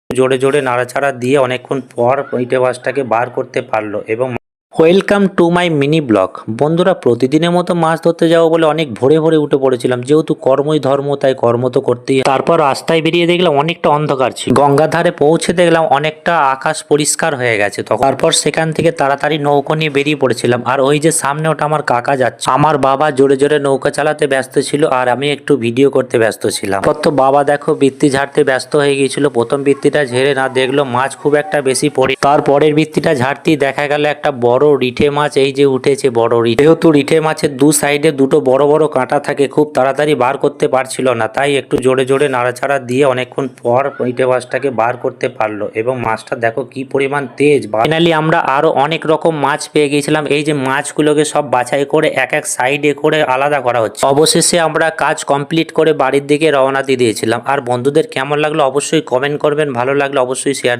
জোরে জোরে নাড়াচাড়া দিয়ে অনেকক্ষণ পর ইটে মাছটাকে বার করতে পারলো। এবং welcome to my mini blog. বন্ধুরা, প্রতিদিনের মতো মাছ ধরতে যাবো বলে অনেক ভোরে ভোরে উঠে পড়েছিলাম, যেহেতু কর্মই ধর্ম তাই কর্ম তো করতেই। তারপর রাস্তায় বেরিয়ে দেখলাম অনেকটা অন্ধকার ছিল। গঙ্গার ধারে পৌঁছে দেখলাম অনেকটা আকাশ পরিষ্কার হয়ে গেছে। তারপর সেখান থেকে তাড়াতাড়ি নৌকো নিয়ে বেরিয়ে পড়েছিলাম। আর ওই যে সামনে ওটা আমার কাকা যাচ্ছে। আমার বাবা জোরে জোরে নৌকা চালাতে ব্যস্ত ছিল আর আমি একটু ভিডিও করতে ব্যস্ত ছিলাম। তো বাবা দেখো বৃত্তি ঝাড়তে ব্যস্ত হয়ে গিয়েছিল। প্রথম বৃত্তিটা ঝেড়ে না দেখলো মাছ খুব একটা বেশি পড়ে। তারপরের বৃত্তিটা ঝাড়তেই দেখা গেল একটা বড় রিঠে মাছ এই যে উঠেছে। বড় রিঠে, যেহেতু রিঠে মাছের দু সাইডে দুটো বড় বড় কাঁটা থাকে, খুব তাড়াতাড়ি বার করতে পারছিল না, তাই একটু জোরে জোরে নাড়াচাড়া দিয়ে অনেকক্ষণ পর রিঠে মাছটাকে বার করতে পারলো। এবং মাছটা দেখো কি পরিমাণ তেজ। ফাইনালি আমরা আরো অনেক রকম মাছ পেয়ে গিয়েছিলাম। এই যে মাছগুলোকে সব বাছাই করে এক এক সাইডে করে আলাদা করা হচ্ছে। অবশেষে আমরা কাজ কমপ্লিট করে বাড়ির দিকে রওনা দিয়ে দিয়েছিলাম। আর বন্ধুদের কেমন লাগলো অবশ্যই কমেন্ট করবেন, ভালো লাগলে অবশ্যই শেয়ার